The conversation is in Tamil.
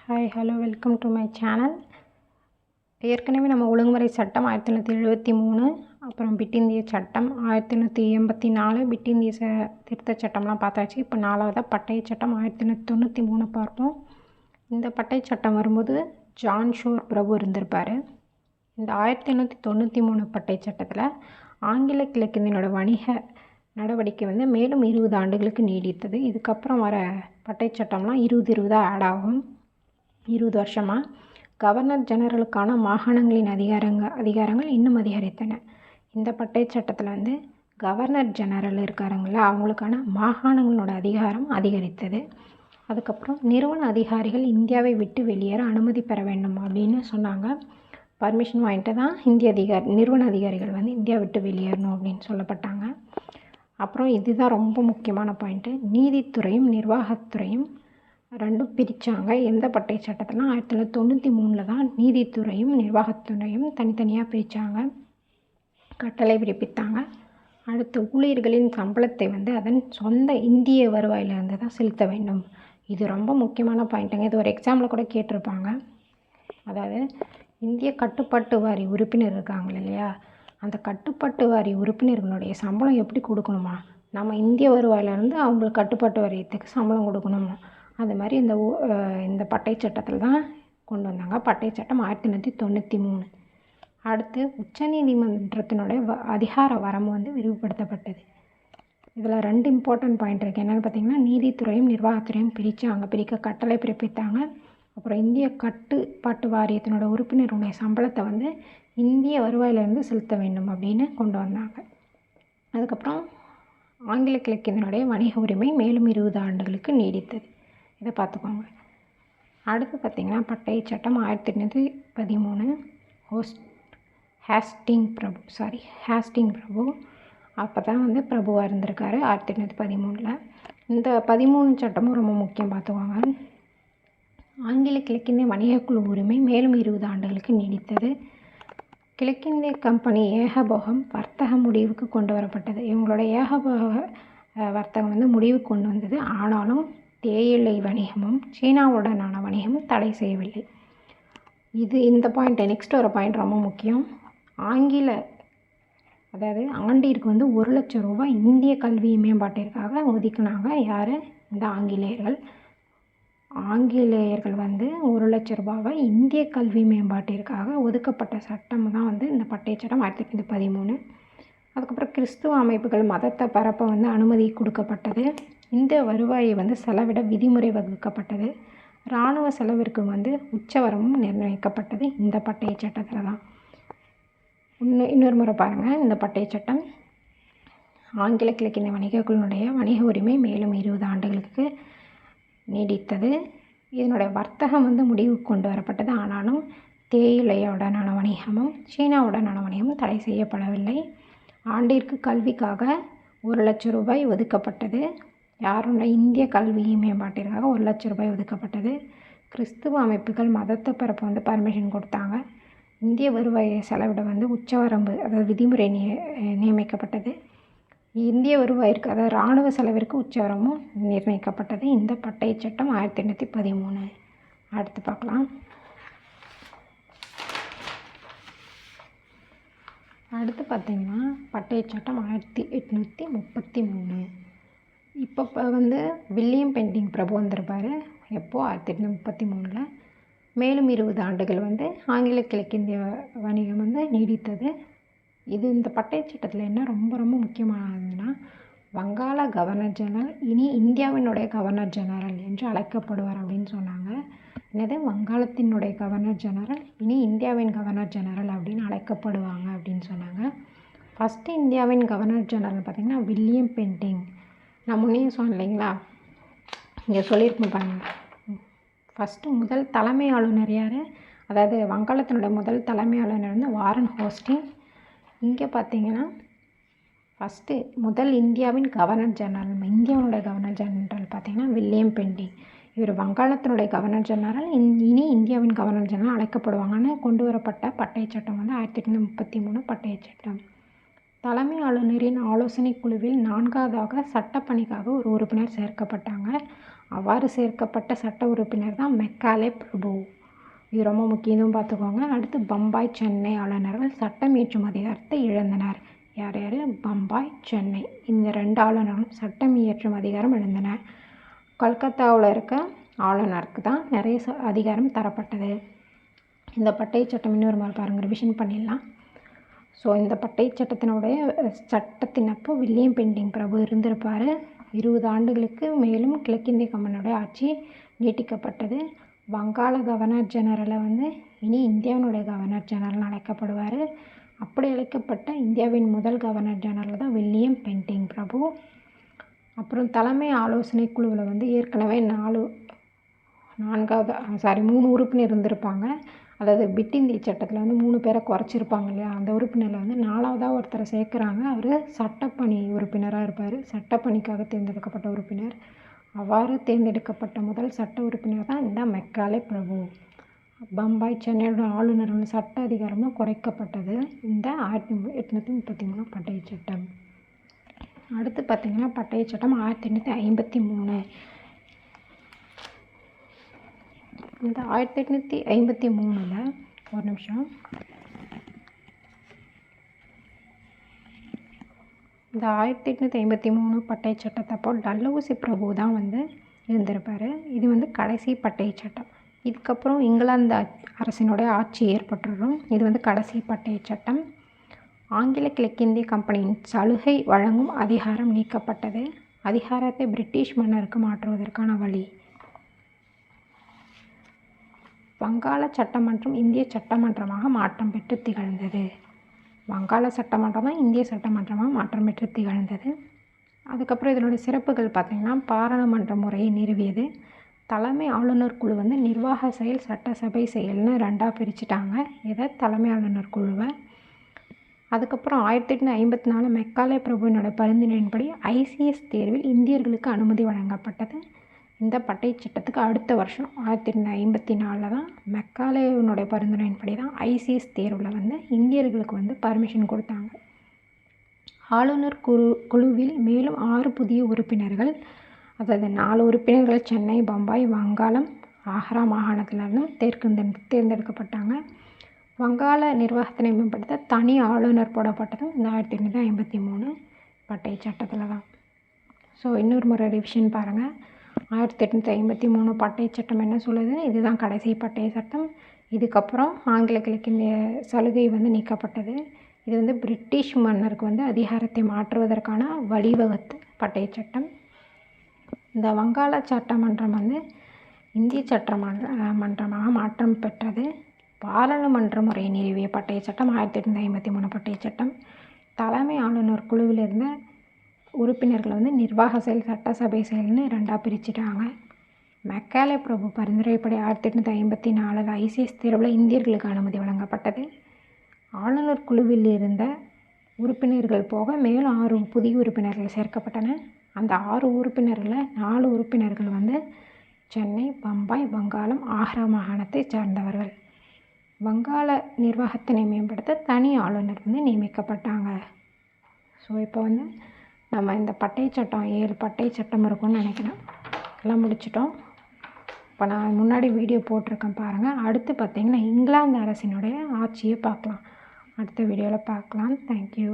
Hi hello welcome to my channel. ஏற்கனவே நம்ம ஒழுங்குமுறை சட்டம் 1973, அப்புறம் பிட் இந்திய சட்டம் 1984, பிட் இந்திய திருத்த சட்டம்லாம் பார்த்தாச்சு. இப்போ 4வதாக பட்டய சட்டம் 1993 பார்ப்போம். இந்த பட்டய சட்டம் வரும்போது ஜான் ஷோர் பிரபு இருந்திருப்பார். இந்த 1893 பட்டய சட்டத்தில் ஆங்கில கிழக்கிந்தியனோட வணிக நடவடிக்கை மேலும் 20 ஆண்டுகளுக்கு நீடித்தது. இதுக்கப்புறம் வர பட்டய சட்டம்லாம் 20 ஆட் ஆகும். 20 வருஷமாக கவர்னர் ஜெனரலுக்கான மாகாணங்களின் அதிகாரங்கள் இன்னும் அதிகரித்தன. இந்த பட்டய சட்டத்தில் கவர்னர் ஜெனரல் இருக்காருங்கள, அவங்களுக்கான மாகாணங்களோட அதிகாரம் அதிகரித்தது. அதுக்கப்புறம் நிறுவன அதிகாரிகள் இந்தியாவை விட்டு வெளியேற அனுமதி பெற வேண்டும் அப்படின்னு சொன்னாங்க. பர்மிஷன் வாங்கிட்டு தான் நிறுவன அதிகாரிகள் இந்தியா விட்டு வெளியேறணும் அப்படின்னு சொல்லப்பட்டாங்க. அப்புறம் இதுதான் ரொம்ப முக்கியமான பாயிண்ட்டு, நீதித்துறையும் நிர்வாகத்துறையும் ரெண்டும் பிரித்தாங்க. எந்த பட்டய சட்டத்திலாம் 1993 தான் நீதித்துறையும் நிர்வாகத்துறையும் தனித்தனியாக பிரித்தாங்க, கட்டளை பிறப்பித்தாங்க. அடுத்து ஊழியர்களின் சம்பளத்தை அதன் சொந்த இந்திய வருவாயிலிருந்து தான் செலுத்த வேண்டும். இது ரொம்ப முக்கியமான பாயிண்ட்டுங்க. இது ஒரு எக்ஸாம்பிள் கூட கேட்டிருப்பாங்க. அதாவது இந்திய கட்டுப்பாட்டு வாரி உறுப்பினர் இருக்காங்க இல்லையா, அந்த கட்டுப்பாட்டு வாரி உறுப்பினர்களுடைய சம்பளம் எப்படி கொடுக்கணுமா, நம்ம இந்திய வருவாயிலிருந்து அவங்களுக்கு கட்டுப்பாட்டு வாரியத்துக்கு சம்பளம் கொடுக்கணும். அது மாதிரி இந்த பட்டய சட்டத்தில் தான் கொண்டு வந்தாங்க. பட்டய சட்டம் 1993. அடுத்து உச்சநீதிமன்றத்தினுடைய அதிகார வரம்பு விரிவுபடுத்தப்பட்டது. இதில் 2 இம்பார்ட்டன்ட் பாயிண்ட் இருக்குது. என்னென்னு பார்த்தீங்கன்னா, நீதித்துறையும் நிர்வாகத்துறையும் பிரிக்க கட்டளை பிறப்பித்தாங்க. அப்புறம் இந்திய கட்டுப்பாட்டு வாரியத்தினோட உறுப்பினருடைய சம்பளத்தை இந்திய வருவாயிலிருந்து செலுத்த வேண்டும் அப்படின்னு கொண்டு வந்தாங்க. அதுக்கப்புறம் ஆங்கில கிழக்கிந்தியனுடைய வணிக உரிமை மேலும் 20 ஆண்டுகளுக்கு நீடித்தது. இதை பார்த்துக்கோங்க. அடுத்து பார்த்திங்கன்னா பட்டய சட்டம் 1813 ஹேஸ்டிங் பிரபு அப்போ தான் பிரபுவாக இருந்திருக்காரு 1813. இந்த 13 சட்டமும் ரொம்ப முக்கியம், பார்த்துக்கோங்க. ஆங்கில கிழக்கிந்திய வணிக குழு உரிமை மேலும் 20 ஆண்டுகளுக்கு நீடித்தது. கிழக்கிந்திய கம்பெனி ஏகபோகம் வர்த்தக முடிவுக்கு கொண்டு வரப்பட்டது. இவங்களோட ஏகபோக வர்த்தகம் முடிவுக்கு கொண்டு வந்தது. ஆனாலும் தேயிலை வணிகமும் சீனாவுடனான வணிகமும் தடை செய்யவில்லை. இந்த பாயிண்ட், நெக்ஸ்ட் ஒரு பாயிண்ட் ரொம்ப முக்கியம். அதாவது ஆண்டிற்கு 1 லட்சம் ரூபாய் இந்திய கல்வி மேம்பாட்டிற்காக ஒதுக்கினாங்க. யார்? இந்த ஆங்கிலேயர்கள் 1 லட்சம் ரூபாவை இந்திய கல்வி மேம்பாட்டிற்காக ஒதுக்கப்பட்ட சட்டம் தான் இந்த பட்டய சட்டம் 1813. அதுக்கப்புறம் கிறிஸ்துவ அமைப்புகள் மதத்தை பரப்ப அனுமதி கொடுக்கப்பட்டது. இந்த வருவாயை செலவிட விதிமுறை வகுக்கப்பட்டது. இராணுவ செலவிற்கு உச்சவரமும் நிர்ணயிக்கப்பட்டது இந்த பட்டய சட்டத்தில் தான். இன்னொரு முறை பாருங்கள். இந்த பட்டய சட்டம் ஆங்கில கிழக்கிந்திய வணிக குழுவினுடைய வணிக உரிமை மேலும் 20 ஆண்டுகளுக்கு நீடித்தது. இதனுடைய வர்த்தகம் முடிவுக்கு கொண்டு வரப்பட்டது. ஆனாலும் தேயிலையுடனான வணிகமும் சீனாவுடனான வணிகமும் தடை செய்யப்படவில்லை. ஆண்டிற்கு கல்விக்காக 1 லட்சம் ரூபாய் ஒதுக்கப்பட்டது. யாருடைய இந்திய கல்வி மேம்பாட்டிற்காக 1 லட்சம் ரூபாய் ஒதுக்கப்பட்டது. கிறிஸ்துவ அமைப்புகள் மதத்தை பரப்ப பர்மிஷன் கொடுத்தாங்க. இந்திய வருவாயை செலவிட உச்சவரம்பு, அதாவது விதிமுறை நியமிக்கப்பட்டது. இந்திய வருவாயிற்கு, அதாவது இராணுவ செலவிற்கு உச்சவரமும் நிர்ணயிக்கப்பட்டது இந்த பட்டய சட்டம் 1813. அடுத்து பார்க்கலாம். அடுத்து பார்த்திங்கன்னா பட்டய சட்டம் 1833. இப்போ வில்லியம் பெண்டிங் பிரபு வந்திருப்பார். எப்போது? 1833. மேலும் 20 ஆண்டுகள் ஆங்கில கிழக்கிந்திய வணிகம் நீடித்தது. இந்த பட்டய சட்டத்தில் என்ன ரொம்ப ரொம்ப முக்கியமானதுன்னா, வங்காள கவர்னர் ஜெனரல் இனி இந்தியாவினுடைய கவர்னர் ஜெனரல் என்று அழைக்கப்படுவார் அப்படின்னு சொன்னாங்க. என்னது? வங்காளத்தினுடைய கவர்னர் ஜெனரல் இனி இந்தியாவின் கவர்னர் ஜெனரல் அப்படின்னு அழைக்கப்படுவாங்க அப்படின்னு சொன்னாங்க. ஃபஸ்ட்டு இந்தியாவின் கவர்னர் ஜெனரல் பார்த்திங்கன்னா வில்லியம் பெண்டிங். நான் முன்னே சொன்னேன் இல்லைங்களா, இங்கே சொல்லியிருக்கேன் பாருங்கள். முதல் தலைமை ஆளுநர் யார்? அதாவது வங்காளத்தினுடைய முதல் தலைமை ஆளுநர் வாரன் ஹோஸ்டிங். இங்கே பார்த்தீங்கன்னா முதல் இந்தியாவின் கவர்னர் ஜெனரல், இந்தியாவுடைய கவர்னர் ஜெனரல் பார்த்திங்கன்னா வில்லியம் பெண்டிங். இவர் வங்காளத்தினுடைய கவர்னர் ஜெனரல் இனி இந்தியாவின் கவர்னர் ஜெனரல் அழைக்கப்படுவாங்கன்னு கொண்டு வரப்பட்ட பட்டய சட்டம் 1833 பட்டய சட்டம். தலைமை ஆளுநரின் ஆலோசனை குழுவில் 4வதாக சட்டப்பணிக்காக ஒரு உறுப்பினர் சேர்க்கப்பட்டாங்க. அவ்வாறு சேர்க்கப்பட்ட சட்ட உறுப்பினர் தான் மெக்காலே பிரபு. இது ரொம்ப முக்கியம், பார்த்துக்கோங்க. அடுத்து பம்பாய் சென்னை ஆளுநர்கள் சட்டம் இயற்றும் அதிகாரத்தை இழந்தனர். யார் யார்? பம்பாய் சென்னை இந்த 2 ஆளுநர்களும் சட்டம் இயற்றும் அதிகாரம் இழந்தனர். கல்கத்தாவில் இருக்க ஆளுநருக்கு தான் நிறைய அதிகாரம் தரப்பட்டது. இந்த பட்டை சட்டம் இன்னொரு மாதிரி பாருங்கள், ரிவிஷன் பண்ணிடலாம். ஸோ இந்த பட்டை சட்டத்தினப்போ வில்லியம் பெண்டிங் பிரபு இருந்திருப்பார். 20 ஆண்டுகளுக்கு மேலும் கிழக்கிந்திய கம்பெனியோடைய ஆட்சி நீட்டிக்கப்பட்டது. வங்காள கவர்னர் ஜெனரலை இனி இந்தியாவினுடைய கவர்னர் ஜெனரல் அழைக்கப்படுவார். அப்படி அழைக்கப்பட்ட இந்தியாவின் முதல் கவர்னர் ஜெனரல் தான் வில்லியம் பெண்டிங் பிரபு. அப்புறம் தலைமை ஆலோசனை குழுவில் ஏற்கனவே 3 உறுப்பினர் இருந்திருப்பாங்க. அதாவது பிட் இந்திய சட்டத்தில் 3 பேரை குறைச்சிருப்பாங்க இல்லையா, அந்த உறுப்பினரில் 4வதாக ஒருத்தரை சேர்க்குறாங்க. அவர் சட்டப்பணி உறுப்பினராக இருப்பார். சட்டப்பணிக்காக தேர்ந்தெடுக்கப்பட்ட உறுப்பினர். அவ்வாறு தேர்ந்தெடுக்கப்பட்ட முதல் சட்ட உறுப்பினர் தான் இந்த மெக்காலே பிரபு. பம்பாய் சென்னையோட ஆளுநர் சட்ட அதிகாரமும் குறைக்கப்பட்டது இந்த 1833 பட்டய சட்டம். அடுத்து பார்த்திங்கன்னா பட்டய சட்டம் 1853. இந்த 1853 ஒரு நிமிஷம், இந்த 1853 பட்டய சட்டத்தப்போ டல்ஹவுசி பிரபு தான் இருந்திருப்பார். இது கடைசி பட்டய சட்டம். இதுக்கப்புறம் இங்கிலாந்து அரசினுடைய ஆட்சி ஏற்பட்டுரும். இது கடைசி பட்டய சட்டம். ஆங்கில கிழக்கிந்திய கம்பெனியின் சலுகை வழங்கும் அதிகாரம் நீக்கப்பட்டது. அதிகாரத்தை பிரிட்டிஷ் மன்னருக்கு மாற்றுவதற்கான வழி. வங்காள சட்டமன்றம் இந்திய சட்டமன்றமாக மாற்றம் பெற்று திகழ்ந்தது. வங்காள சட்டமன்றம் தான் இந்திய சட்டமன்றமாக மாற்றம் பெற்று திகழ்ந்தது. அதுக்கப்புறம் இதனுடைய சிறப்புகள் பார்த்திங்கன்னா, பாராளுமன்ற முறையை நிறுவியது. தலைமை ஆளுநர் குழு நிர்வாக செயல் சட்டசபை செயல்னு 2ஆக பிரிச்சுட்டாங்க. இதை தலைமை ஆளுநர் குழுவை. அதுக்கப்புறம் 1854 மெக்காலே பிரபுவினோட பரிந்துரையின்படி ஐசிஎஸ் தேர்வில் இந்தியர்களுக்கு அனுமதி வழங்கப்பட்டது. இந்த பட்டை சட்டத்துக்கு அடுத்த வருஷம் 1854 தான் மெக்காலேனுடைய பரிந்துரையின்படி தான் ஐசிஎஸ் தேர்வில் இந்தியர்களுக்கு பர்மிஷன் கொடுத்தாங்க. ஆளுநர் குழுவில் மேலும் 6 புதிய உறுப்பினர்கள், அதாவது 4 உறுப்பினர்கள் சென்னை, பம்பாய், வங்காளம், ஆக்ரா மாகாணத்திலிருந்தும் தேர்ந்தெடுக்கப்பட்டாங்க. வங்காள நிர்வாகத்தினை மேம்படுத்த தனி ஆளுநர் போடப்பட்டதும் இந்த 1853 பட்டய சட்டத்தில் தான். ஸோ இன்னொரு முறை ரிவிஷன் பாருங்கள். 1853 பட்டய சட்டம் என்ன சொல்லுது? இதுதான் கடைசி பட்டய சட்டம். இதுக்கப்புறம் ஆங்கில கிழக்கிந்திய சலுகை நீக்கப்பட்டது. இது பிரிட்டிஷ் மன்னருக்கு அதிகாரத்தை மாற்றுவதற்கான வழிவகுத்து பட்டய சட்டம். இந்த வங்காள சட்டமன்றம் இந்திய சட்டமன்றமாக மாற்றம் பெற்றது. பாராளுமன்ற முறையை நிறுவிய பட்டய சட்டம் 1853 பட்டய சட்டம். தலைமை ஆளுநர் குழுவில் இருந்த உறுப்பினர்கள் நிர்வாக செயல் சட்டசபை செயல்னு 2ஆக பிரிச்சுட்டாங்க. மெக்காலே பிரபு பரிந்துரைப்படி 1854 ஐசிஎஸ் தேர்வில் இந்தியர்களுக்கு அனுமதி வழங்கப்பட்டது. ஆளுநர் குழுவில் இருந்த உறுப்பினர்கள் போக மேலும் 6 புதிய உறுப்பினர்கள் சேர்க்கப்பட்டன. அந்த 6 உறுப்பினர்களில் 4 உறுப்பினர்கள் சென்னை, பம்பாய், வங்காளம், ஆக்ரா மாகாணத்தை சார்ந்தவர்கள். வங்காள நிர்வாகத்தினை மேம்படுத்த தனி ஆளுநர் நியமிக்கப்பட்டாங்க. ஸோ இப்போ நம்ம இந்த பட்டய சட்டம் 7 பட்டய சட்டம் இருக்கும்னு நினைக்கிறேன். எல்லாம் முடிச்சிட்டோம். இப்போ நான் முன்னாடி வீடியோ போட்டிருக்கேன் பாருங்கள். அடுத்து பார்த்திங்கன்னா இங்கிலாந்து அரசினுடைய ஆட்சியை பார்க்கலாம். அடுத்த வீடியோவில் பார்க்கலாம். தேங்க்யூ.